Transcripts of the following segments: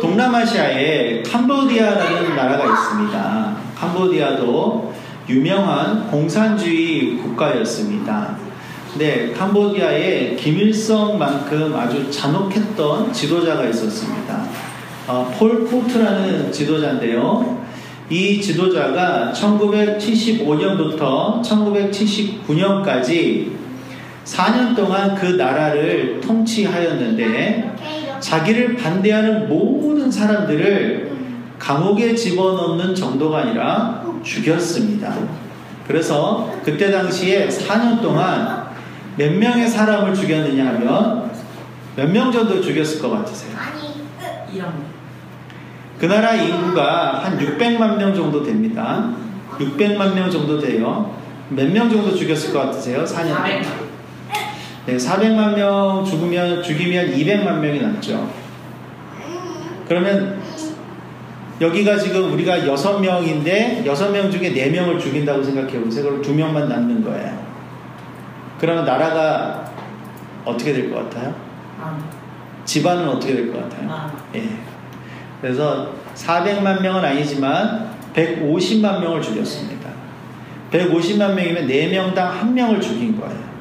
동남아시아에 캄보디아라는 나라가 있습니다. 캄보디아도 유명한 공산주의 국가였습니다. 근데 캄보디아에 김일성만큼 아주 잔혹했던 지도자가 있었습니다. 폴 포트라는 지도자인데요. 이 지도자가 1975년부터 1979년까지 4년 동안 그 나라를 통치하였는데 자기를 반대하는 모든 사람들을 감옥에 집어넣는 정도가 아니라 죽였습니다. 그래서 그때 당시에 4년 동안 몇 명의 사람을 죽였느냐 하면 몇 명 정도 죽였을 것 같으세요? 그 나라 인구가 한 600만 명 정도 됩니다. 600만 명 정도 돼요. 몇 명 정도 죽였을 것 같으세요? 4년 동안. 네, 400만 명 죽이면 200만 명이 남죠. 그러면 여기가 지금 우리가 6명인데 6명 중에 4명을 죽인다고 생각해 보세요. 그럼 2명만 남는 거예요. 그러면 나라가 어떻게 될 것 같아요? 집안은 어떻게 될 것 같아요? 예. 그래서 400만 명은 아니지만 150만 명을 죽였습니다. 150만 명이면 4명당 1명을 죽인 거예요.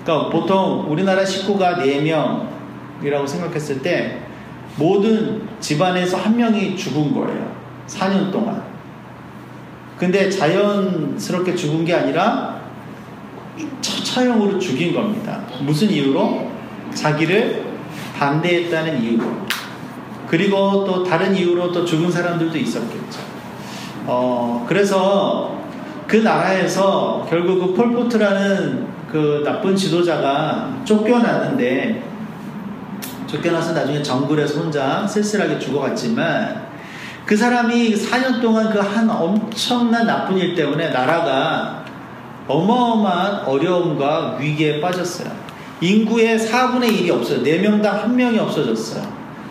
그러니까 보통 우리나라 식구가 4명이라고 생각했을 때 모든 집안에서 1명이 죽은 거예요. 4년 동안. 근데 자연스럽게 죽은 게 아니라 처형으로 죽인 겁니다. 무슨 이유로? 자기를 반대했다는 이유로. 그리고 또 다른 이유로 또 죽은 사람들도 있었겠죠. 그래서 그 나라에서 결국 그 폴포트라는 그 나쁜 지도자가 쫓겨나서 나중에 정글에서 혼자 쓸쓸하게 죽어갔지만 그 사람이 4년 동안 그 한 엄청난 나쁜 일 때문에 나라가 어마어마한 어려움과 위기에 빠졌어요. 인구의 4분의 1이 없어요. 4명당 1명이 없어졌어요.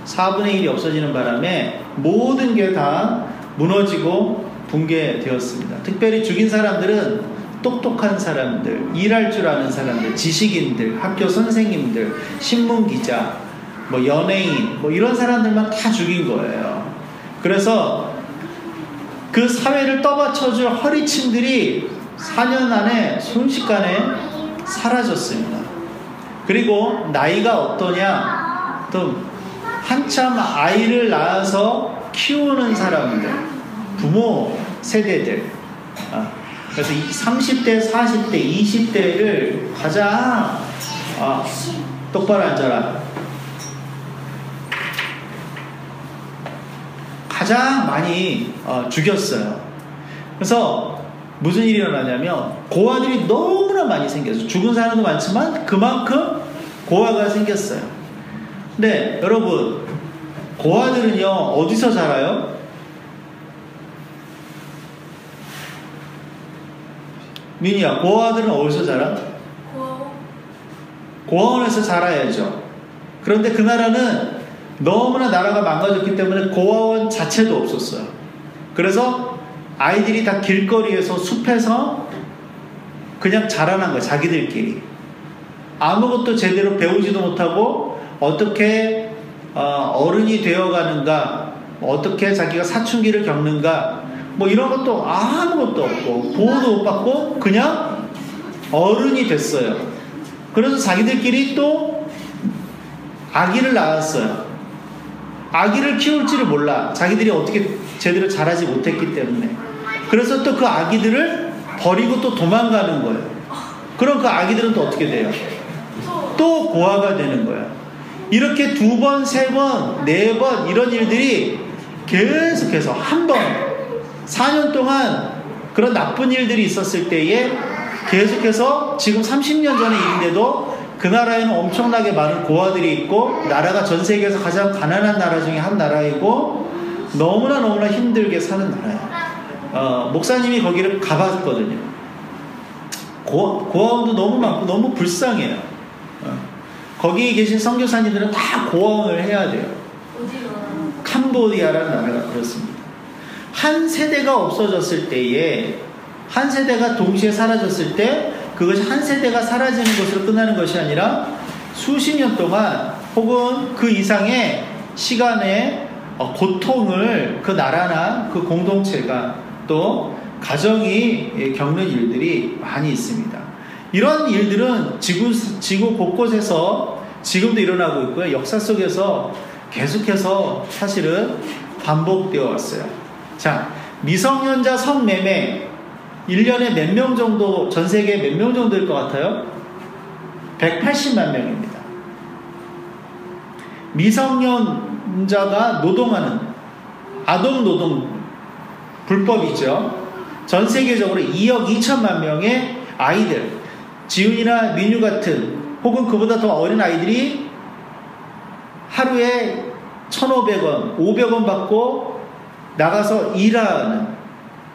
4분의 1이 없어지는 바람에 모든 게 다 무너지고 붕괴되었습니다. 특별히 죽인 사람들은 똑똑한 사람들, 일할 줄 아는 사람들, 지식인들, 학교 선생님들, 신문기자, 뭐 연예인, 뭐 이런 사람들만 다 죽인 거예요. 그래서 그 사회를 떠받쳐줄 허리층들이 4년 안에 순식간에 사라졌습니다. 그리고 나이가 어떠냐? 또 한참 아이를 낳아서 키우는 사람들, 부모 세대들, 그래서 30대, 40대, 20대를 가장 똑바로 앉아라. 가장 많이 죽였어요. 그래서 무슨 일이 일어나냐면 고아들이 너무나 많이 생겼어요. 죽은 사람도 많지만 그만큼 고아가 생겼어요. 근데 여러분, 고아들은요 어디서 자라요? 민희야, 고아들은 어디서 자라? 고아원에서 자라야죠. 그런데 그 나라는 너무나 나라가 망가졌기 때문에 고아원 자체도 없었어요. 그래서 아이들이 다 길거리에서 숲에서 그냥 자라난 거예요. 자기들끼리. 아무것도 제대로 배우지도 못하고 어떻게 어른이 되어가는가, 어떻게 자기가 사춘기를 겪는가, 뭐 이런 것도 아무것도 없고 보호도 못 받고 그냥 어른이 됐어요. 그래서 자기들끼리 또 아기를 낳았어요. 아기를 키울지를 몰라. 자기들이 어떻게 제대로 자라지 못했기 때문에. 그래서 또 그 아기들을 버리고 또 도망가는 거예요. 그럼 그 아기들은 또 어떻게 돼요? 또 고아가 되는 거예요. 이렇게 2번, 3번, 4번 이런 일들이 계속해서 한 번 4년 동안 그런 나쁜 일들이 있었을 때에 계속해서 지금 30년 전의 일인데도 그 나라에는 엄청나게 많은 고아들이 있고 나라가 전 세계에서 가장 가난한 나라 중에 한 나라이고 너무나 힘들게 사는 나라예요. 목사님이 거기를 가봤거든요. 고아원도 너무 많고 너무 불쌍해요. 거기에 계신 선교사님들은 다 고아원을 해야 돼요. 캄보디아라는 나라가 그렇습니다. 한 세대가 없어졌을 때에, 한 세대가 동시에 사라졌을 때 그것이 한 세대가 사라지는 것으로 끝나는 것이 아니라 수십 년 동안 혹은 그 이상의 시간의 고통을 그 나라나 그 공동체가 또 가정이 겪는 일들이 많이 있습니다. 이런 일들은 지구 곳곳에서 지금도 일어나고 있고요. 역사 속에서 계속해서 사실은 반복되어 왔어요. 자, 미성년자 성매매 1년에 몇 명 정도, 전 세계에 몇 명 정도일 것 같아요? 180만 명입니다. 미성년자가 노동하는 아동 노동 불법이죠. 전 세계적으로 2억 2천만 명의 아이들, 지훈이나 민유 같은 혹은 그보다 더 어린 아이들이 하루에 1,500원, 500원 받고 나가서 일하는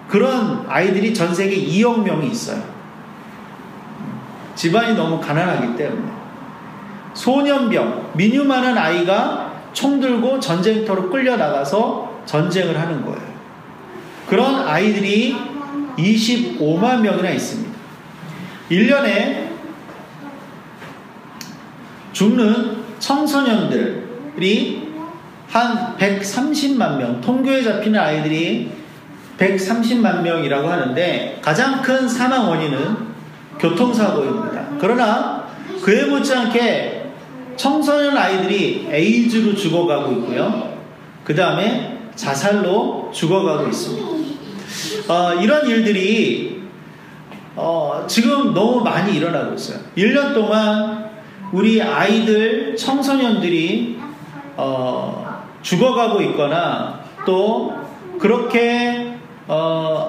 그런 아이들이 전 세계 2억 명이 있어요. 집안이 너무 가난하기 때문에. 소년병, 민유만한 아이가 총 들고 전쟁터로 끌려나가서 전쟁을 하는 거예요. 그런 아이들이 25만 명이나 있습니다. 1년에 죽는 청소년들이 한 130만 명, 통계에 잡히는 아이들이 130만 명이라고 하는데 가장 큰 사망 원인은 교통사고입니다. 그러나 그에 못지않게 청소년 아이들이 에이즈로 죽어가고 있고요. 그 다음에 자살로 죽어가고 있습니다. 이런 일들이 지금 너무 많이 일어나고 있어요. 1년 동안 우리 아이들, 청소년들이 죽어가고 있거나 또 그렇게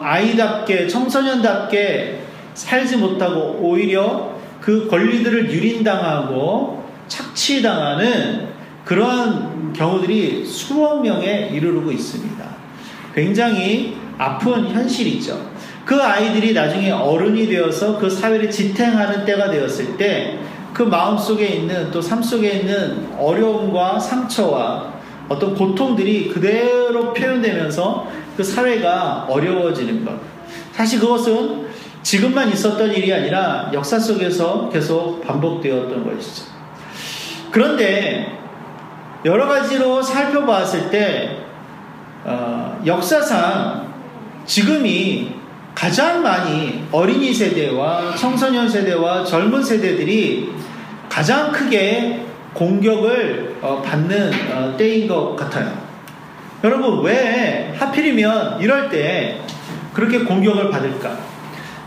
아이답게, 청소년답게 살지 못하고 오히려 그 권리들을 유린당하고 착취당하는 그런 경우들이 수억 명에 이르르고 있습니다. 굉장히 아픈 현실이죠. 그 아이들이 나중에 어른이 되어서 그 사회를 지탱하는 때가 되었을 때 그 마음속에 있는 또 삶 속에 있는 어려움과 상처와 어떤 고통들이 그대로 표현되면서 그 사회가 어려워지는 것. 사실 그것은 지금만 있었던 일이 아니라 역사 속에서 계속 반복되었던 것이죠. 그런데 여러 가지로 살펴봤을 때 역사상 지금이 가장 많이 어린이 세대와 청소년 세대와 젊은 세대들이 가장 크게 공격을 받는 때인 것 같아요. 여러분, 왜 하필이면 이럴 때 그렇게 공격을 받을까?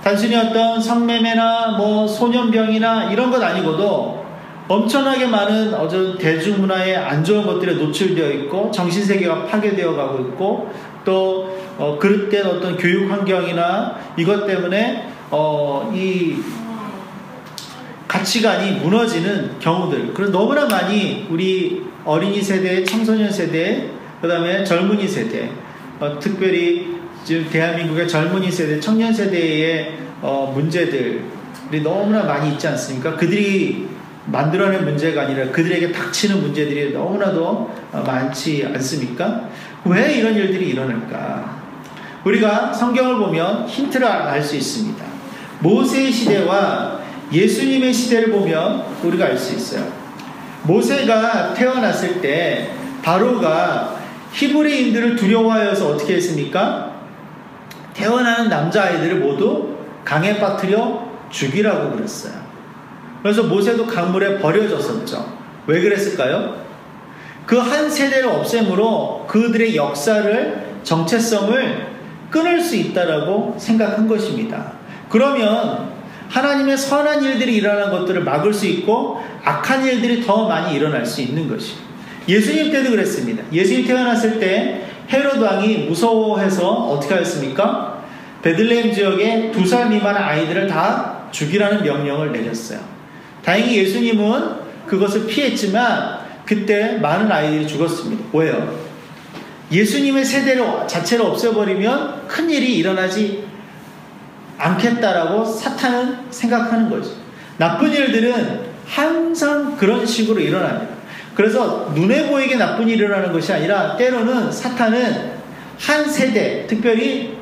단순히 어떤 성매매나 소년병이나 이런 것 아니고도 엄청나게 많은 대중문화의 안 좋은 것들에 노출되어 있고 정신세계가 파괴되어 가고 있고 또 그릇된 어떤 교육 환경이나 이것 때문에 이 가치관이 무너지는 경우들, 그런 너무나 많이 우리 어린이 세대, 청소년 세대, 그 다음에 젊은이 세대, 특별히 지금 대한민국의 젊은이 세대, 청년 세대의 문제들이 너무나 많이 있지 않습니까? 그들이 만들어낸 문제가 아니라 그들에게 닥치는 문제들이 너무나도 많지 않습니까? 왜 이런 일들이 일어날까? 우리가 성경을 보면 힌트를 알 수 있습니다. 모세의 시대와 예수님의 시대를 보면 우리가 알 수 있어요. 모세가 태어났을 때 바로가 히브리인들을 두려워하여서 어떻게 했습니까? 태어나는 남자아이들을 모두 강에 빠뜨려 죽이라고 그랬어요. 그래서 모세도 강물에 버려졌었죠. 왜 그랬을까요? 그 한 세대를 없앰으로 그들의 역사를, 정체성을 끊을 수 있다라고 생각한 것입니다. 그러면 하나님의 선한 일들이 일어나는 것들을 막을 수 있고 악한 일들이 더 많이 일어날 수 있는 것이에요. 예수님 때도 그랬습니다. 예수님 태어났을 때 헤롯 왕이 무서워해서 어떻게 하였습니까? 베들레헴 지역에 2살 미만의 아이들을 다 죽이라는 명령을 내렸어요. 다행히 예수님은 그것을 피했지만 그때 많은 아이들이 죽었습니다. 왜요? 예수님의 세대를 자체를 없애버리면 큰일이 일어나지 않겠다라고 사탄은 생각하는 거죠. 나쁜 일들은 항상 그런 식으로 일어납니다. 그래서 눈에 보이게 나쁜 일이 일어나는 것이 아니라 때로는 사탄은 한 세대, 특별히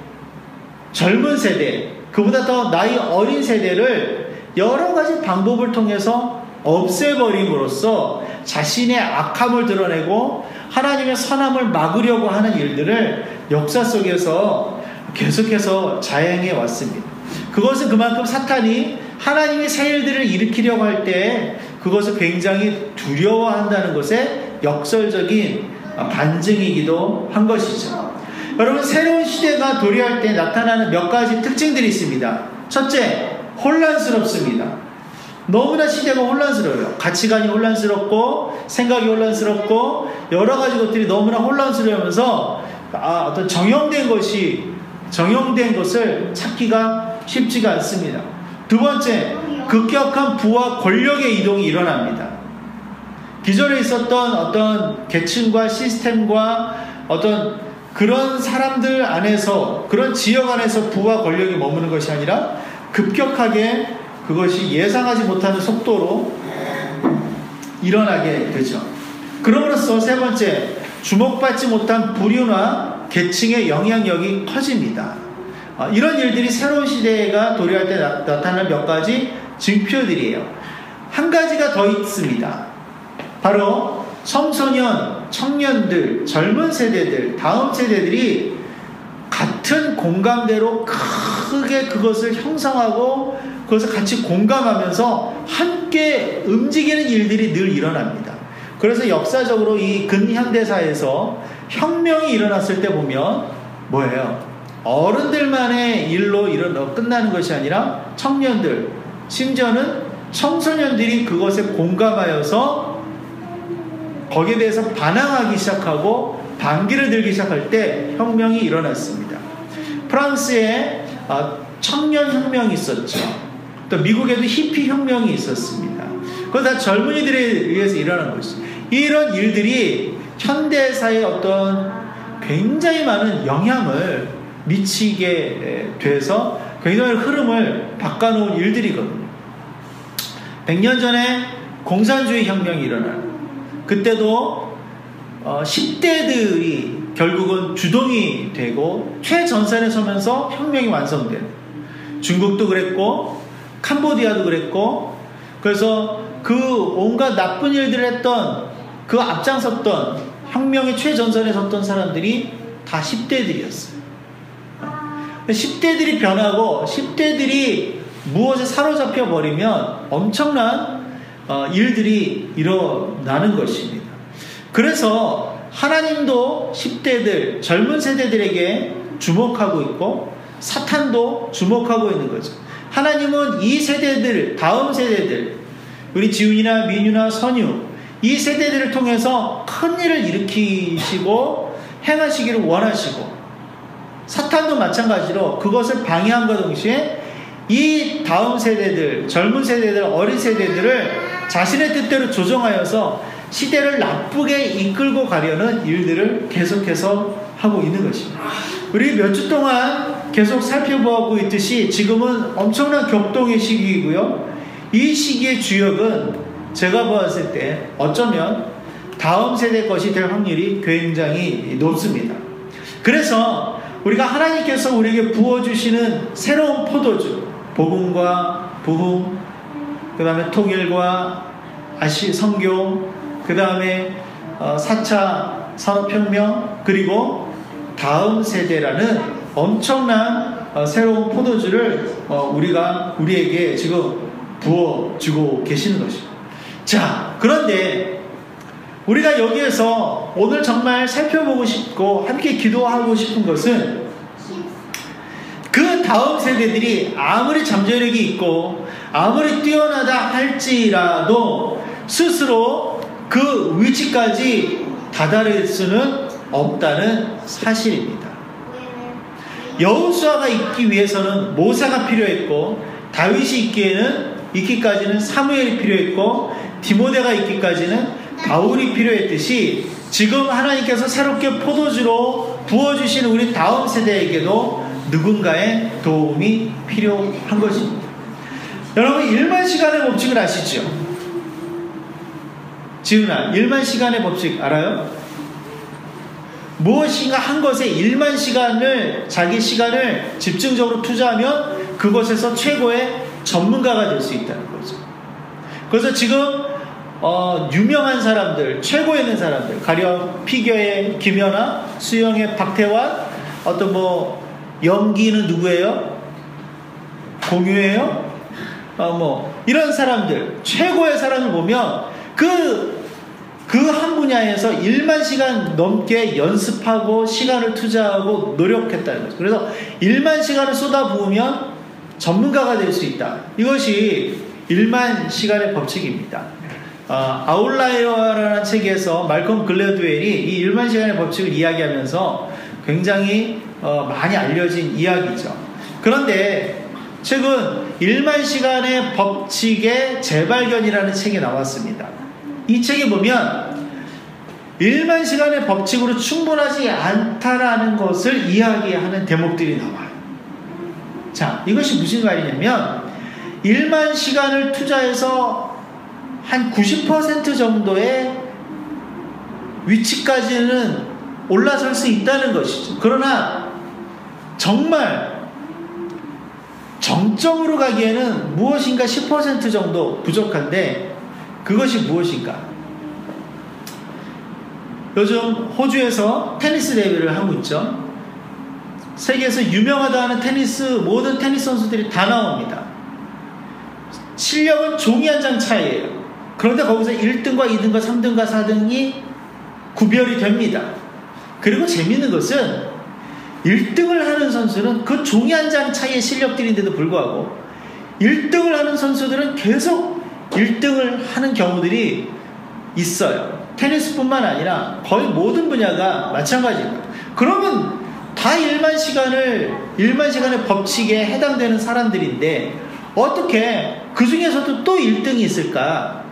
젊은 세대, 그보다 더 나이 어린 세대를 여러 가지 방법을 통해서 없애버림으로써 자신의 악함을 드러내고 하나님의 선함을 막으려고 하는 일들을 역사 속에서 계속해서 자행해 왔습니다. 그것은 그만큼 사탄이 하나님의 새 일들을 일으키려고 할 때 그것을 굉장히 두려워한다는 것의 역설적인 반증이기도 한 것이죠. 여러분, 새로운 시대가 도래할 때 나타나는 몇 가지 특징들이 있습니다. 첫째, 혼란스럽습니다. 너무나 시대가 혼란스러워요. 가치관이 혼란스럽고 생각이 혼란스럽고 여러 가지 것들이 너무나 혼란스러우면서 어떤 정형된 것을 찾기가 쉽지가 않습니다. 두 번째, 급격한 부와 권력의 이동이 일어납니다. 기존에 있었던 어떤 계층과 시스템과 어떤 그런 사람들 안에서, 그런 지역 안에서 부와 권력이 머무는 것이 아니라 급격하게 그것이 예상하지 못하는 속도로 일어나게 되죠. 그럼으로써 세 번째, 주목받지 못한 부류나 계층의 영향력이 커집니다. 이런 일들이 새로운 시대가 도래할 때 나타나는 몇 가지 증표들이에요. 한 가지가 더 있습니다. 바로 청소년, 청년들, 젊은 세대들, 다음 세대들이 같은 공감대로 크게 그것을 형성하고 그것을 같이 공감하면서 함께 움직이는 일들이 늘 일어납니다. 그래서 역사적으로 이 근현대사에서 혁명이 일어났을 때 보면 뭐예요? 어른들만의 일로 끝나는 것이 아니라 청년들, 심지어는 청소년들이 그것에 공감하여서 거기에 대해서 반항하기 시작하고 반기를 들기 시작할 때 혁명이 일어났습니다. 프랑스에 청년혁명이 있었죠. 또 미국에도 히피 혁명이 있었습니다. 그거 다 젊은이들에 의해서 일어난 것이죠. 이런 일들이 현대사의 어떤 굉장히 많은 영향을 미치게 돼서 굉장히 흐름을 바꿔놓은 일들이거든요. 100년 전에 공산주의 혁명이 일어나요. 그때도 10대들이 결국은 주동이 되고 최전선에 서면서 혁명이 완성돼요. 중국도 그랬고 캄보디아도 그랬고, 그래서 그 온갖 나쁜 일들을 했던, 그 앞장섰던 혁명의 최전선에 섰던 사람들이 다 10대들이었어요. 10대들이 변하고 10대들이 무엇에 사로잡혀 버리면 엄청난 일들이 일어나는 것입니다. 그래서 하나님도 10대들, 젊은 세대들에게 주목하고 있고 사탄도 주목하고 있는 거죠. 하나님은 이 세대들, 다음 세대들, 우리 지훈이나 민유나 선유, 이 세대들을 통해서 큰 일을 일으키시고 행하시기를 원하시고, 사탄도 마찬가지로 그것을 방해함과 동시에 이 다음 세대들, 젊은 세대들, 어린 세대들을 자신의 뜻대로 조정하여서 시대를 나쁘게 이끌고 가려는 일들을 계속해서 하고 있는 것입니다. 우리 몇 주 동안 계속 살펴보고 있듯이 지금은 엄청난 격동의 시기이고요. 이 시기의 주역은 제가 봤을 때 어쩌면 다음 세대 것이 될 확률이 굉장히 높습니다. 그래서 우리가 하나님께서 우리에게 부어주시는 새로운 포도주, 복음과 부흥, 그 다음에 통일과 선교, 그 다음에 4차 산업혁명, 그리고 다음 세대라는 엄청난 새로운 포도주를 우리에게 지금 부어주고 계시는 것입니다. 자, 그런데 우리가 여기에서 오늘 정말 살펴보고 싶고 함께 기도하고 싶은 것은, 그 다음 세대들이 아무리 잠재력이 있고 아무리 뛰어나다 할지라도 스스로 그 위치까지 다다를 수는 없다는 사실입니다. 여호수아가 있기 위해서는 모세가 필요했고, 다윗이 있기까지는 사무엘이 필요했고, 디모데가 있기까지는 바울이 필요했듯이 지금 하나님께서 새롭게 포도주로 부어주시는 우리 다음 세대에게도 누군가의 도움이 필요한 것입니다. 여러분, 1만 시간의 법칙을 아시죠? 지훈아, 1만 시간의 법칙 알아요? 무엇인가 한 것에 1만 시간을, 자기 시간을 집중적으로 투자하면 그것에서 최고의 전문가가 될 수 있다는 거죠. 그래서 지금 유명한 사람들, 최고에 있는 사람들, 가령 피겨의 김연아, 수영의 박태환, 어떤 뭐 연기는 누구예요? 공유예요? 이런 사람들, 최고의 사람을 보면 그 한 분야에서 1만 시간 넘게 연습하고 시간을 투자하고 노력했다는 거죠. 그래서 1만 시간을 쏟아부으면 전문가가 될 수 있다. 이것이 1만 시간의 법칙입니다. 아웃라이어라는 책에서 말콤 글래드웰이 이 1만 시간의 법칙을 이야기하면서 굉장히 많이 알려진 이야기죠. 그런데 최근 1만 시간의 법칙의 재발견이라는 책이 나왔습니다. 이 책에 보면 1만 시간의 법칙으로 충분하지 않다라는 것을 이야기하는 대목들이 나와요. 자, 이것이 무슨 말이냐면 1만 시간을 투자해서 한 90% 정도의 위치까지는 올라설 수 있다는 것이죠. 그러나 정말 정점으로 가기에는 무엇인가 10% 정도 부족한데, 그것이 무엇인가? 요즘 호주에서 테니스 대회를 하고 있죠. 세계에서 유명하다 하는 모든 테니스 선수들이 다 나옵니다. 실력은 종이 한 장 차이예요. 그런데 거기서 1등과 2등과 3등과 4등이 구별이 됩니다. 그리고 재밌는 것은 1등을 하는 선수는 그 종이 한 장 차이의 실력들인데도 불구하고 1등을 하는 선수들은 계속 1등을 하는 경우들이 있어요. 테니스뿐만 아니라 거의 모든 분야가 마찬가지입니다. 그러면 다 1만 시간의 법칙에 해당되는 사람들인데 어떻게 그 중에서도 또 1등이 있을까?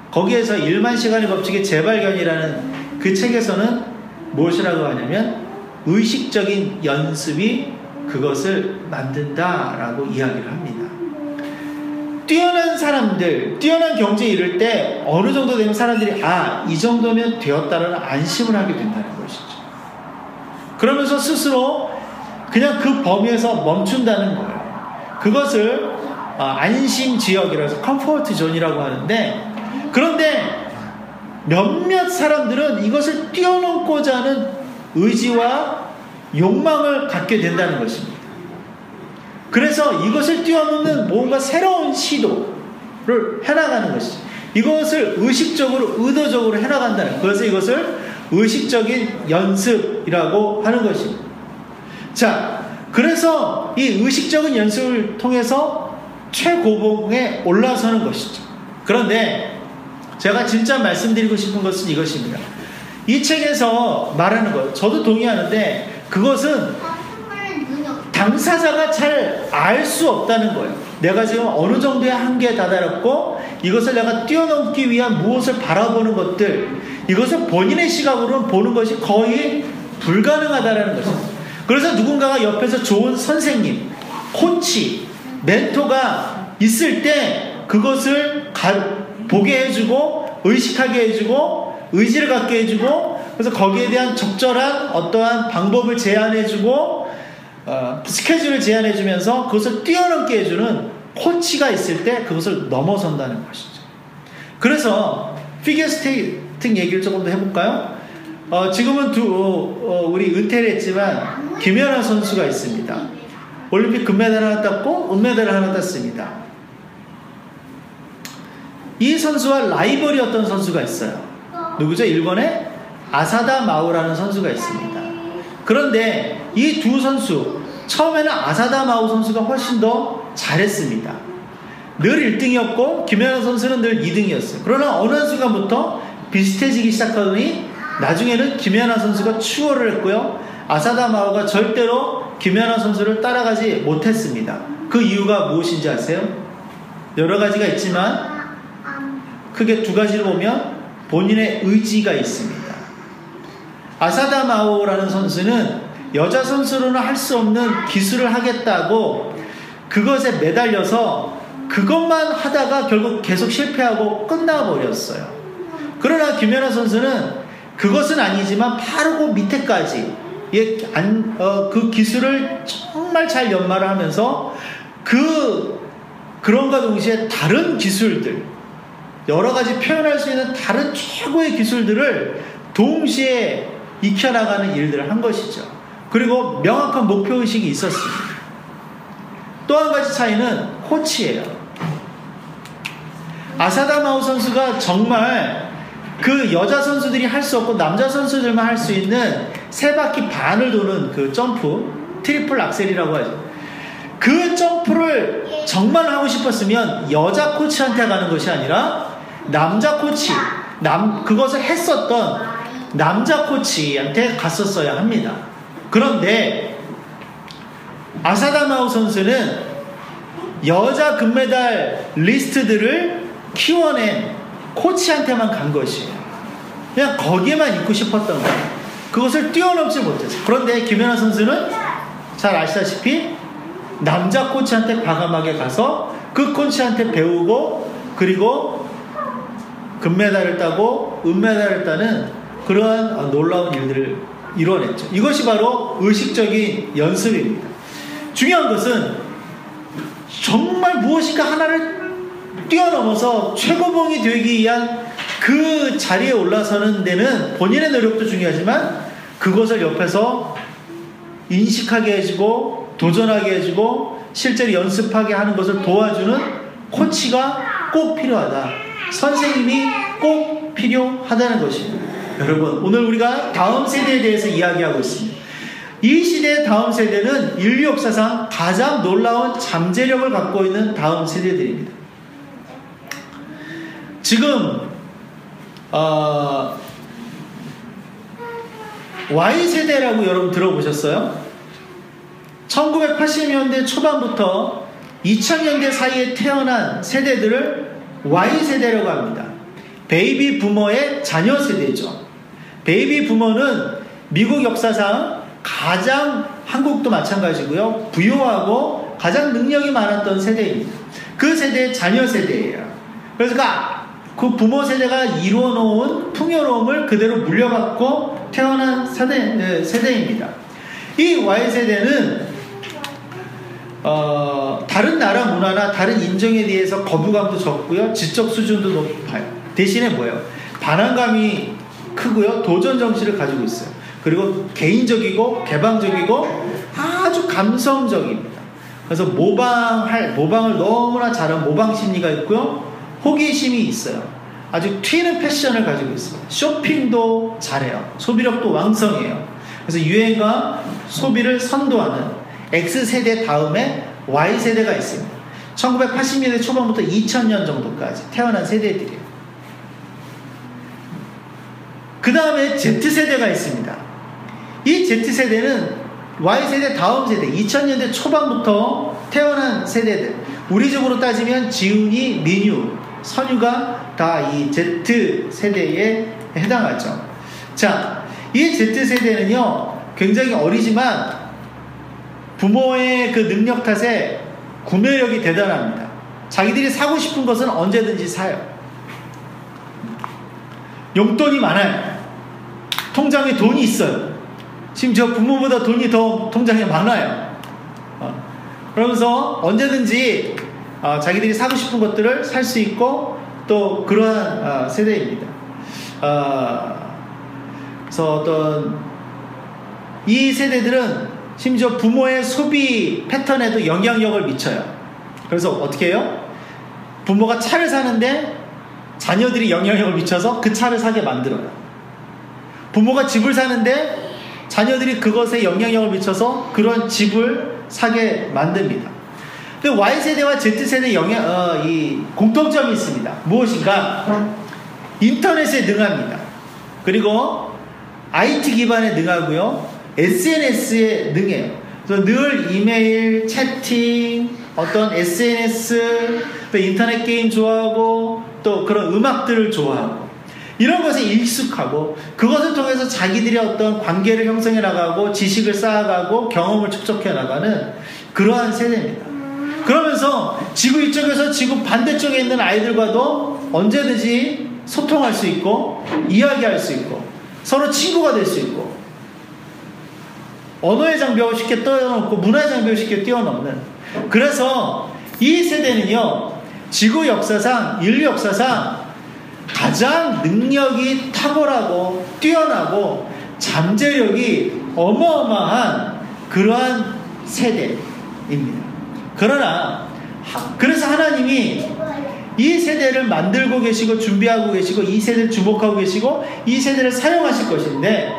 거기에서 1만 시간의 법칙의 재발견이라는 그 책에서는 무엇이라고 하냐면 의식적인 연습이 그것을 만든다라고 이야기를 합니다. 뛰어난 사람들, 뛰어난 경지에 이를 때 어느 정도 되면 사람들이 이 정도면 되었다라는 안심을 하게 된다는 것이죠. 그러면서 스스로 그냥 그 범위에서 멈춘다는 거예요. 그것을 안심지역이라고 해서 컴포트 존이라고 하는데, 그런데 몇몇 사람들은 이것을 뛰어넘고자 하는 의지와 욕망을 갖게 된다는 것입니다. 그래서 이것을 뛰어넘는 뭔가 새로운 시도를 해나가는 것이죠. 이것을 의식적으로, 의도적으로 해나간다는, 그래서 이것을 의식적인 연습이라고 하는 것입니다. 자, 그래서 이 의식적인 연습을 통해서 최고봉에 올라서는 것이죠. 그런데 제가 진짜 말씀드리고 싶은 것은 이것입니다. 이 책에서 말하는 것, 저도 동의하는데 그것은 당사자가 잘 알 수 없다는 거예요. 내가 지금 어느 정도의 한계에 다다랐고 이것을 내가 뛰어넘기 위한 무엇을 바라보는 것들, 이것을 본인의 시각으로는 보는 것이 거의 불가능하다는 것입니다. 그래서 누군가가 옆에서 좋은 선생님, 코치, 멘토가 있을 때 그것을 보게 해주고 의식하게 해주고 의지를 갖게 해주고, 그래서 거기에 대한 적절한 어떠한 방법을 제안해주고 스케줄을 제안해주면서 그것을 뛰어넘게 해주는 코치가 있을 때 그것을 넘어선다는 것이죠. 그래서 피겨스케이팅 얘기를 조금 더 해볼까요? 지금은 우리 은퇴를 했지만 김연아 선수가 있습니다. 올림픽 금메달 하나 땄고 은메달을 하나 땄습니다. 이 선수와 라이벌이었던 선수가 있어요. 누구죠? 일본의 아사다 마오라는 선수가 있습니다. 그런데 이 두 선수, 처음에는 아사다 마오 선수가 훨씬 더 잘했습니다. 늘 1등이었고 김연아 선수는 늘 2등이었어요. 그러나 어느 순간부터 비슷해지기 시작하더니 나중에는 김연아 선수가 추월을 했고요. 아사다 마오가 절대로 김연아 선수를 따라가지 못했습니다. 그 이유가 무엇인지 아세요? 여러 가지가 있지만 크게 두 가지를 보면 본인의 의지가 있습니다. 아사다 마오라는 선수는 여자 선수로는 할 수 없는 기술을 하겠다고 그것에 매달려서 그것만 하다가 결국 계속 실패하고 끝나버렸어요. 그러나 김연아 선수는 그것은 아니지만 바로 그 밑에까지 그 기술을 정말 잘 연마를 하면서 그런가 동시에 다른 기술들, 여러 가지 표현할 수 있는 다른 최고의 기술들을 동시에 익혀나가는 일들을 한 것이죠. 그리고 명확한 목표의식이 있었습니다. 또 한 가지 차이는 코치예요. 아사다마오 선수가 정말 그 여자 선수들이 할 수 없고 남자 선수들만 할 수 있는 3바퀴 반을 도는 그 점프, 트리플 악셀이라고 하죠. 그 점프를 정말 하고 싶었으면 여자 코치한테 가는 것이 아니라 남자 코치, 그것을 했었던 남자 코치한테 갔었어야 합니다. 그런데 아사다마오 선수는 여자 금메달 리스트들을 키워낸 코치한테만 간 것이에요. 그냥 거기에만 있고 싶었던 거예요. 그것을 뛰어넘지 못했어요. 그런데 김연아 선수는 잘 아시다시피 남자 코치한테 과감하게 가서 그 코치한테 배우고, 그리고 금메달을 따고 은메달을 따는 그러한 놀라운 일들을 이뤄냈죠. 이것이 바로 의식적인 연습입니다. 중요한 것은 정말 무엇인가 하나를 뛰어넘어서 최고봉이 되기 위한 그 자리에 올라서는 데는 본인의 노력도 중요하지만 그것을 옆에서 인식하게 해주고 도전하게 해주고 실제로 연습하게 하는 것을 도와주는 코치가 꼭 필요하다. 선생님이 꼭 필요하다는 것입니다. 여러분, 오늘 우리가 다음 세대에 대해서 이야기하고 있습니다. 이 시대의 다음 세대는 인류 역사상 가장 놀라운 잠재력을 갖고 있는 다음 세대들입니다. 지금 Y세대라고 여러분 들어보셨어요? 1980년대 초반부터 2000년대 사이에 태어난 세대들을 Y세대라고 합니다. 베이비 부머의 자녀 세대죠. 베이비 부머는 미국 역사상 가장, 한국도 마찬가지고요, 부유하고 가장 능력이 많았던 세대입니다. 그 세대의 자녀 세대예요. 그래서 그 부모 세대가 이루어놓은 풍요로움을 그대로 물려받고 태어난 세대입니다. 이 Y세대는 다른 나라 문화나 다른 인종에 대해서 거부감도 적고요, 지적 수준도 높아요. 대신에 뭐예요? 반항감이 크고요, 도전 정신을 가지고 있어요. 그리고 개인적이고 개방적이고 아주 감성적입니다. 그래서 모방을 너무나 잘하는 모방 심리가 있고요, 호기심이 있어요. 아주 튀는 패션을 가지고 있어요. 쇼핑도 잘해요. 소비력도 왕성해요. 그래서 유행과 소비를 선도하는 X세대 다음에 Y세대가 있습니다. 1980년대 초반부터 2000년 정도까지 태어난 세대들이에요. 그 다음에 Z세대가 있습니다. 이 Z세대는 Y세대 다음 세대, 2000년대 초반부터 태어난 세대들. 우리 집으로 따지면 지훈이, 민유, 선유가 다 이 Z세대에 해당하죠. 자, 이 Z세대는요, 굉장히 어리지만 부모의 그 능력 탓에 구매력이 대단합니다. 자기들이 사고 싶은 것은 언제든지 사요. 용돈이 많아요. 통장에 돈이 있어요. 심지어 부모보다 돈이 더 통장에 많아요. 그러면서 언제든지 자기들이 사고 싶은 것들을 살 수 있고, 또 그러한 세대입니다. 그래서 이 세대들은 심지어 부모의 소비 패턴에도 영향력을 미쳐요. 그래서 어떻게 해요? 부모가 차를 사는데 자녀들이 영향력을 미쳐서 그 차를 사게 만들어요. 부모가 집을 사는데 자녀들이 그것에 영향력을 미쳐서 그런 집을 사게 만듭니다. 근데 Y세대와 Z세대의 이 공통점이 있습니다. 무엇인가? 인터넷에 능합니다. 그리고 IT 기반에 능하고요, SNS에 능해요. 그래서 늘 이메일, 채팅, 어떤 SNS, 또 인터넷 게임 좋아하고, 또 그런 음악들을 좋아하고, 이런 것에 익숙하고, 그것을 통해서 자기들이 어떤 관계를 형성해 나가고, 지식을 쌓아가고, 경험을 축적해 나가는 그러한 세대입니다. 그러면서 지구 이쪽에서 지구 반대쪽에 있는 아이들과도 언제든지 소통할 수 있고, 이야기할 수 있고, 서로 친구가 될 수 있고, 언어의 장벽을 쉽게 뛰어넘고 문화의 장벽을 쉽게 뛰어넘는, 그래서 이 세대는요, 지구 역사상, 인류 역사상 가장 능력이 탁월하고 뛰어나고 잠재력이 어마어마한 그러한 세대입니다. 그래서 하나님이 이 세대를 만들고 계시고 준비하고 계시고 이 세대를 주목하고 계시고 이 세대를 사용하실 것인데,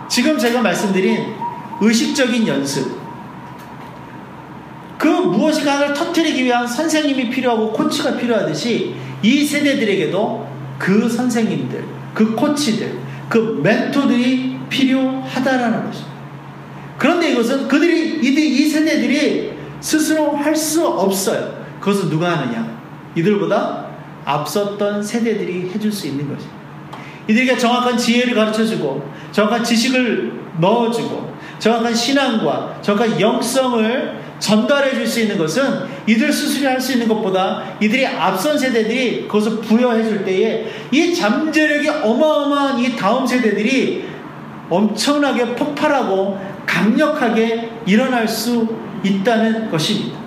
지금 제가 말씀드린 의식적인 연습, 그 무엇인가를 터뜨리기 위한 선생님이 필요하고 코치가 필요하듯이 이 세대들에게도 그 선생님들, 그 코치들, 그 멘토들이 필요하다라는 것입니다. 그런데 이것은 이 세대들이 스스로 할 수 없어요. 그것은 누가 하느냐? 이들보다 앞섰던 세대들이 해줄 수 있는 것입니다. 이들에게 정확한 지혜를 가르쳐주고 정확한 지식을 넣어주고 정확한 신앙과 정확한 영성을 전달해 줄 수 있는 것은 이들 스스로 할 수 있는 것보다 이들이 앞선 세대들이 그것을 부여해 줄 때에 이 잠재력이 어마어마한 이 다음 세대들이 엄청나게 폭발하고 강력하게 일어날 수 있다는 것입니다.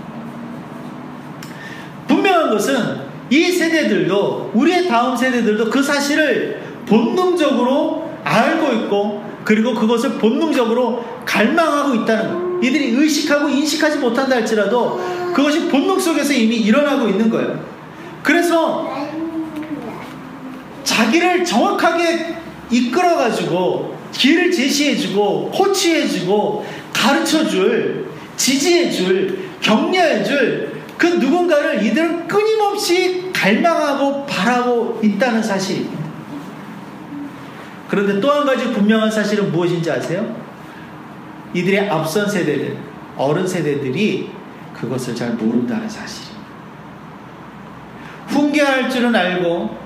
분명한 것은 이 세대들도, 우리의 다음 세대들도 그 사실을 본능적으로 알고 있고 그리고 그것을 본능적으로 갈망하고 있다는 것. 이들이 의식하고 인식하지 못한다 할지라도 그것이 본능 속에서 이미 일어나고 있는 거예요. 그래서 자기를 정확하게 이끌어가지고 길을 제시해주고 코치해주고 가르쳐줄, 지지해줄, 격려해줄 그 누군가를 이들은 끊임없이 갈망하고 바라고 있다는 사실입니다. 그런데 또 한 가지 분명한 사실은 무엇인지 아세요? 이들의 앞선 세대들, 어른 세대들이 그것을 잘 모른다는 사실입니다. 훈계할 줄은 알고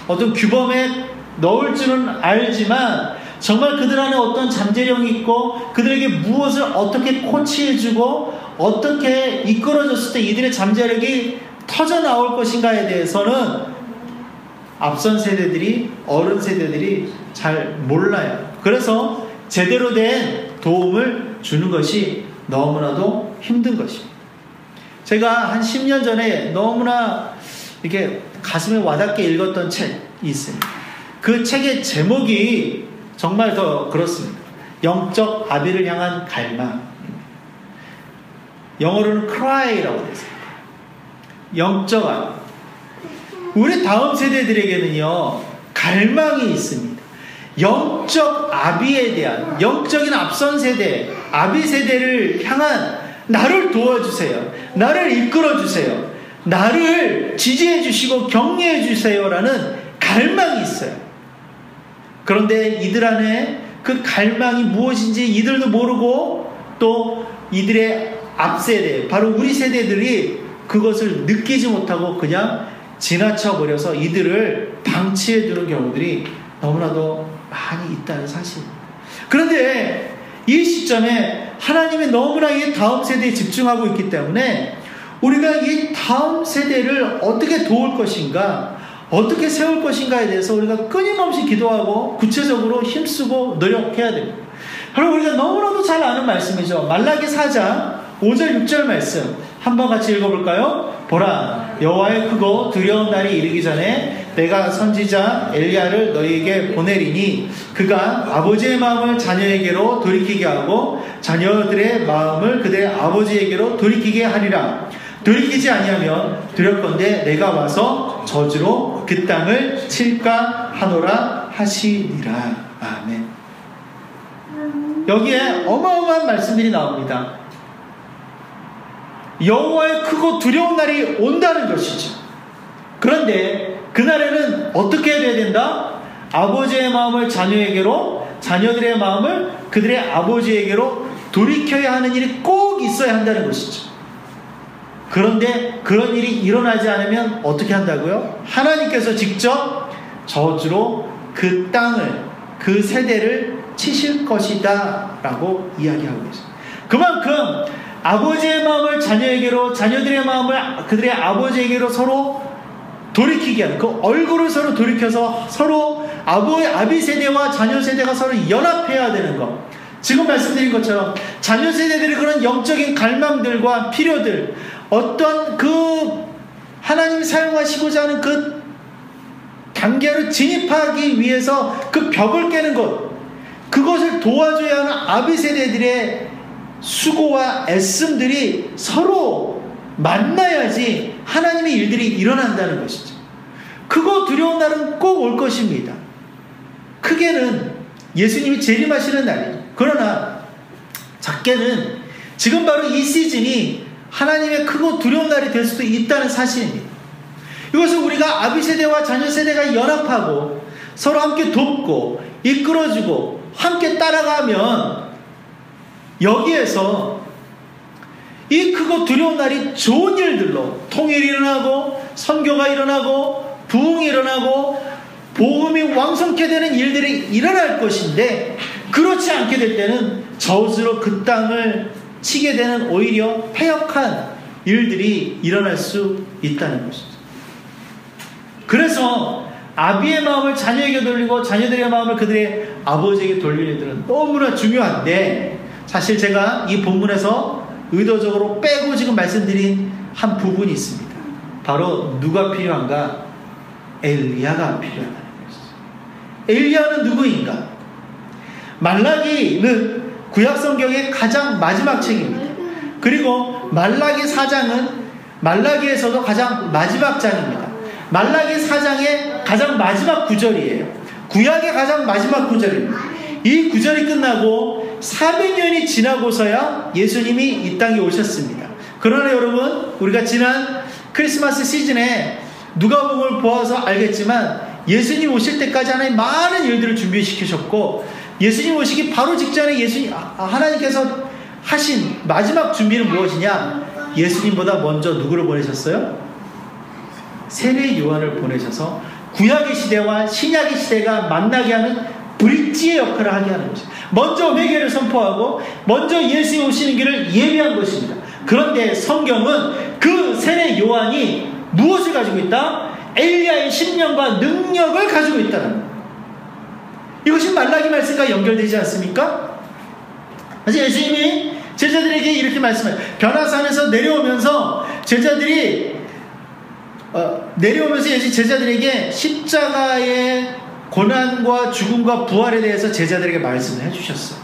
어떤 규범에 넣을 줄은 알지만 정말 그들 안에 어떤 잠재력이 있고 그들에게 무엇을 어떻게 코치해주고 어떻게 이끌어줬을 때 이들의 잠재력이 터져나올 것인가에 대해서는 앞선 세대들이, 어른 세대들이 잘 몰라요. 그래서 제대로 된 도움을 주는 것이 너무나도 힘든 것입니다. 제가 한 10년 전에 너무나 이렇게 가슴에 와닿게 읽었던 책이 있습니다. 그 책의 제목이 정말 더 그렇습니다. 영적 아비를 향한 갈망. 영어로는 cry라고 되어 있습니다. 영적 아비. 우리 다음 세대들에게는요, 갈망이 있습니다. 영적 아비에 대한, 영적인 앞선 세대, 아비 세대를 향한 나를 도와주세요, 나를 이끌어주세요, 나를 지지해 주시고 격려해 주세요라는 갈망이 있어요. 그런데 이들 안에 그 갈망이 무엇인지 이들도 모르고 또 이들의 앞세대, 바로 우리 세대들이 그것을 느끼지 못하고 그냥 지나쳐버려서 이들을 방치해 두는 경우들이 너무나도 많이 있다는 사실입니다. 그런데 이 시점에 하나님이 너무나 이 다음 세대에 집중하고 있기 때문에 우리가 이 다음 세대를 어떻게 도울 것인가, 어떻게 세울 것인가에 대해서 우리가 끊임없이 기도하고 구체적으로 힘쓰고 노력해야 됩니다. 그리고 우리가 너무나도 잘 아는 말씀이죠. 말라기 4장 5절 6절 말씀 한번 같이 읽어볼까요? 보라, 여호와의 크고 두려운 날이 이르기 전에 내가 선지자 엘리야를 너희에게 보내리니 그가 아버지의 마음을 자녀에게로 돌이키게 하고 자녀들의 마음을 그들의 아버지에게로 돌이키게 하리라. 돌이키지 아니하면 두렵건대 내가 와서 저주로 그 땅을 칠까 하노라 하시니라. 아멘. 여기에 어마어마한 말씀들이 나옵니다. 여호와의 크고 두려운 날이 온다는 것이죠. 그런데 그날에는 어떻게 해야 된다? 아버지의 마음을 자녀에게로, 자녀들의 마음을 그들의 아버지에게로 돌이켜야 하는 일이 꼭 있어야 한다는 것이죠. 그런데 그런 일이 일어나지 않으면 어떻게 한다고요? 하나님께서 직접 저주로 그 땅을, 그 세대를 치실 것이다 라고 이야기하고 있습니다. 그만큼 아버지의 마음을 자녀에게로, 자녀들의 마음을 그들의 아버지에게로 서로 돌이키게 하는, 그 얼굴을 서로 돌이켜서 서로 아비 세대와 자녀 세대가 서로 연합해야 되는 것. 지금 말씀드린 것처럼 자녀 세대들의 그런 영적인 갈망들과 필요들, 어떤 그 하나님이 사용하시고자 하는 그 단계로 진입하기 위해서 그 벽을 깨는 것, 그것을 도와줘야 하는 아비 세대들의 수고와 애씀들이 서로 만나야지 하나님의 일들이 일어난다는 것이죠. 그거 두려운 날은 꼭 올 것입니다. 크게는 예수님이 재림하시는 날이에요. 그러나 작게는 지금 바로 이 시즌이 하나님의 크고 두려운 날이 될 수도 있다는 사실입니다. 이것을 우리가 아비 세대와 자녀 세대가 연합하고 서로 함께 돕고 이끌어주고 함께 따라가면 여기에서 이 크고 두려운 날이 좋은 일들로 통일이 일어나고 선교가 일어나고 부흥이 일어나고 복음이 왕성케 되는 일들이 일어날 것인데, 그렇지 않게 될 때는 저주로 그 땅을 치게 되는 오히려 패역한 일들이 일어날 수 있다는 것이죠. 그래서 아비의 마음을 자녀에게 돌리고 자녀들의 마음을 그들의 아버지에게 돌리는 일들은 너무나 중요한데, 사실 제가 이 본문에서 의도적으로 빼고 지금 말씀드린 한 부분이 있습니다. 바로 누가 필요한가? 엘리야가 필요하다는 것이죠. 엘리야는 누구인가? 말라기는 구약성경의 가장 마지막 책입니다. 그리고 말라기 4장은 말라기에서도 가장 마지막 장입니다. 말라기 4장의 가장 마지막 구절이에요. 구약의 가장 마지막 구절입니다. 이 구절이 끝나고 400년이 지나고서야 예수님이 이 땅에 오셨습니다. 그러나 여러분, 우리가 지난 크리스마스 시즌에 누가복음을 보아서 알겠지만 예수님 오실 때까지 하나님 많은 일들을 준비시키셨고, 예수님 오시기 바로 직전에 하나님께서 하신 마지막 준비는 무엇이냐? 예수님보다 먼저 누구를 보내셨어요? 세례 요한을 보내셔서 구약의 시대와 신약의 시대가 만나게 하는 브릿지의 역할을 하게 하는 것입니다. 먼저 회개를 선포하고 먼저 예수님 오시는 길을 예비한 것입니다. 그런데 성경은 그 세례 요한이 무엇을 가지고 있다? 엘리야의 신령과 능력을 가지고 있다는 거예요. 이것이 말라기 말씀과 연결되지 않습니까? 그래서 예수님이 제자들에게 이렇게 말씀해요. 변화산에서 내려오면서 제자들이 예수 제자들에게 십자가의 고난과 죽음과 부활에 대해서 제자들에게 말씀을 해주셨어요.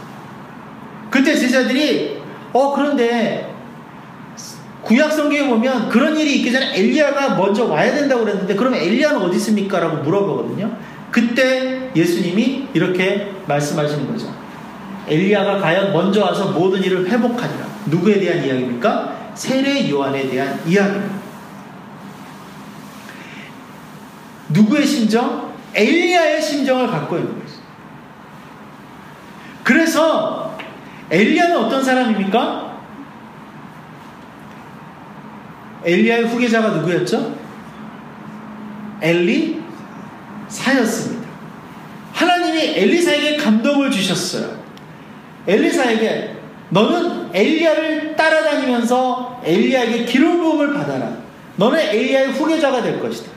그때 제자들이 그런데 구약 성경에 보면 그런 일이 있기 전에 엘리야가 먼저 와야 된다고 그랬는데 그러면 엘리야는 어디 있습니까? 라고 물어보거든요. 그때 예수님이 이렇게 말씀하시는 거죠. 엘리야가 과연 먼저 와서 모든 일을 회복하리라. 누구에 대한 이야기입니까? 세례 요한에 대한 이야기입니다. 누구의 심정? 엘리야의 심정을 갖고 있는 거죠. 그래서 엘리야는 어떤 사람입니까? 엘리야의 후계자가 누구였죠? 엘리사였습니다. 하나님이 엘리사에게 감동을 주셨어요. 엘리사에게 너는 엘리야를 따라다니면서 엘리야에게 기름 부음을 받아라. 너는 엘리야의 후계자가 될 것이다.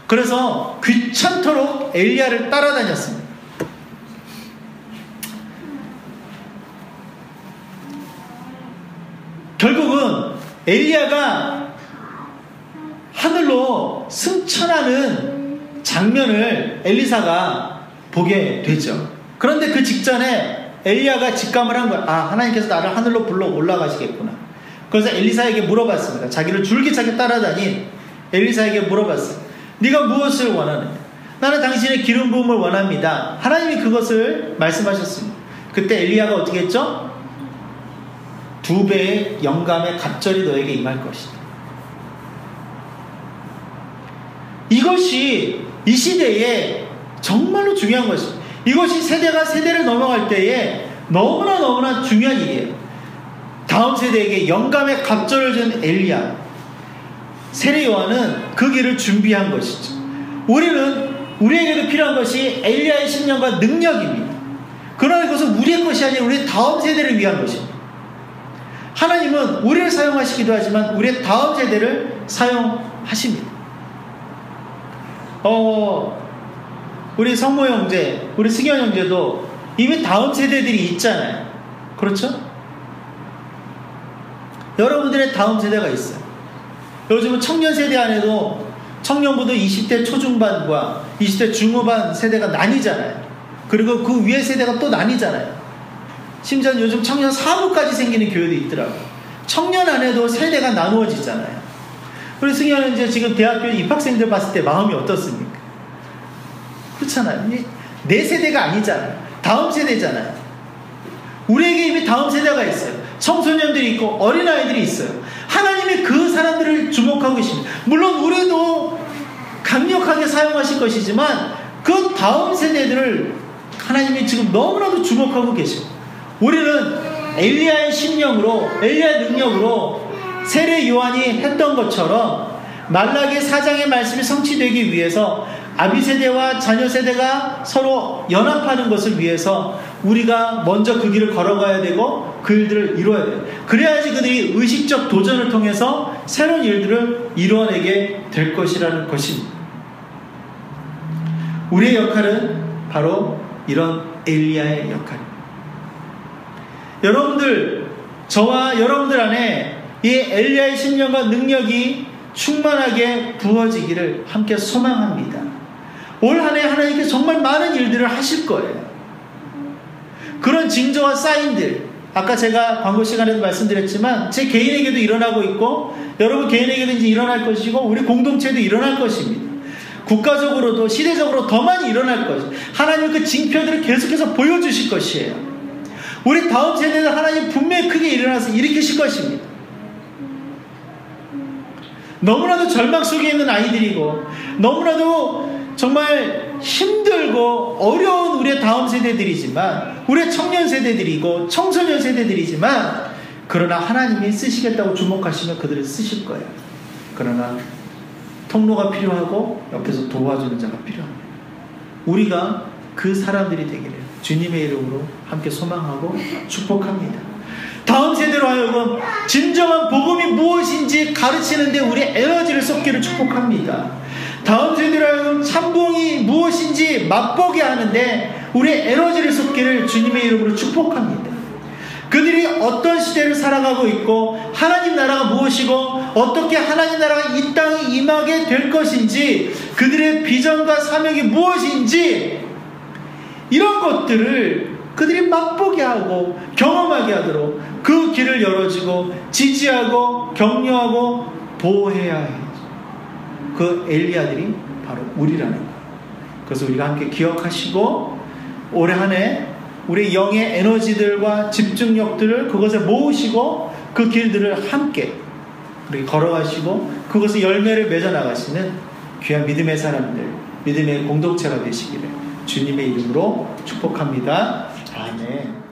그래서 귀찮도록 엘리야를 따라다녔습니다. 결국은 엘리야가 하늘로 승천하는 장면을 엘리사가 보게 되죠. 그런데 그 직전에 엘리야가 직감을 한 거야. 하나님께서 나를 하늘로 불러 올라가시겠구나. 그래서 엘리사에게 물어봤습니다. 자기를 줄기차게 따라다닌 엘리사에게 물어봤어요. 네가 무엇을 원하느냐? 나는 당신의 기름 부음을 원합니다. 하나님이 그것을 말씀하셨습니다. 그때 엘리야가 어떻게 했죠? 2배의 영감의 갑절이 너에게 임할 것이다. 이것이 이 시대에 정말로 중요한 것입니다. 이것이 세대가 세대를 넘어갈 때에 너무나 중요한 일이에요. 다음 세대에게 영감의 갑절을 준 엘리야, 세례 요한은 그 길을 준비한 것이죠. 우리에게도 필요한 것이 엘리야의 신령과 능력입니다. 그러나 그것은 우리의 것이 아니라 우리의 다음 세대를 위한 것입니다. 하나님은 우리를 사용하시기도 하지만 우리의 다음 세대를 사용하십니다. 우리 성모 형제, 우리 승현 형제도 이미 다음 세대들이 있잖아요. 그렇죠? 여러분들의 다음 세대가 있어요. 요즘은 청년 세대 안에도 청년부도 20대 초중반과 20대 중후반 세대가 나뉘잖아요. 그리고 그 위에 세대가 또 나뉘잖아요. 심지어 요즘 청년 사무까지 생기는 교회도 있더라고요. 청년 안에도 세대가 나누어지잖아요. 우리 승현은 이제 지금 대학교 입학생들 봤을 때 마음이 어떻습니까? 그렇잖아요. 내 세대가 아니잖아요. 다음 세대잖아요. 우리에게 이미 다음 세대가 있어요. 청소년들이 있고 어린아이들이 있어요. 하나님이 그 사람들을 주목하고 계십니다. 물론 우리도 강력하게 사용하실 것이지만 그 다음 세대들을 하나님이 지금 너무나도 주목하고 계십니다. 우리는 엘리야의 심령으로, 엘리야의 능력으로 세례 요한이 했던 것처럼 말라기 4장의 말씀이 성취되기 위해서 아비 세대와 자녀 세대가 서로 연합하는 것을 위해서 우리가 먼저 그 길을 걸어가야 되고 그 일들을 이루어야 돼요. 그래야지 그들이 의식적 도전을 통해서 새로운 일들을 이루어내게 될 것이라는 것입니다. 우리의 역할은 바로 이런 엘리야의 역할입니다. 여러분들, 저와 여러분들 안에 이 엘리야의 신령과 능력이 충만하게 부어지기를 함께 소망합니다. 올 한 해 하나님께 정말 많은 일들을 하실 거예요. 그런 징조와 사인들, 아까 제가 광고 시간에도 말씀드렸지만 제 개인에게도 일어나고 있고 여러분 개인에게도 이제 일어날 것이고 우리 공동체도 일어날 것입니다. 국가적으로도 시대적으로 더 많이 일어날 것이에요. 하나님 그 징표들을 계속해서 보여주실 것이에요. 우리 다음 세대는 하나님 분명히 크게 일어나서 일으키실 것입니다. 너무나도 절망 속에 있는 아이들이고 너무나도 정말 힘들고 어려운 우리의 다음 세대들이지만 우리의 청년 세대들이고 청소년 세대들이지만 그러나 하나님이 쓰시겠다고 주목하시면 그들을 쓰실 거예요. 그러나 통로가 필요하고 옆에서 도와주는 자가 필요합니다. 우리가 그 사람들이 되기를 주님의 이름으로 함께 소망하고 축복합니다. 다음 세대로 하여금 진정한 복음이 무엇인지 가르치는데 우리의 에너지를 쏟기를 축복합니다. 다음 세대로 하여금 참봉이 무엇인지 맛보게 하는데 우리의 에너지를 쏟기를 주님의 이름으로 축복합니다. 그들이 어떤 시대를 살아가고 있고 하나님 나라가 무엇이고 어떻게 하나님 나라가 이 땅에 임하게 될 것인지 그들의 비전과 사명이 무엇인지 이런 것들을 그들이 맛보게 하고 경험하게 하도록 그 길을 열어주고 지지하고 격려하고 보호해야 해요. 그 엘리야들이 바로 우리라는 거예요. 그래서 우리가 함께 기억하시고 올해 한 해 우리 영의 에너지들과 집중력들을 그것에 모으시고 그 길들을 함께 우리 걸어가시고 그것에 열매를 맺어 나가시는 귀한 믿음의 사람들, 믿음의 공동체가 되시기를 주님의 이름으로 축복합니다. 아멘.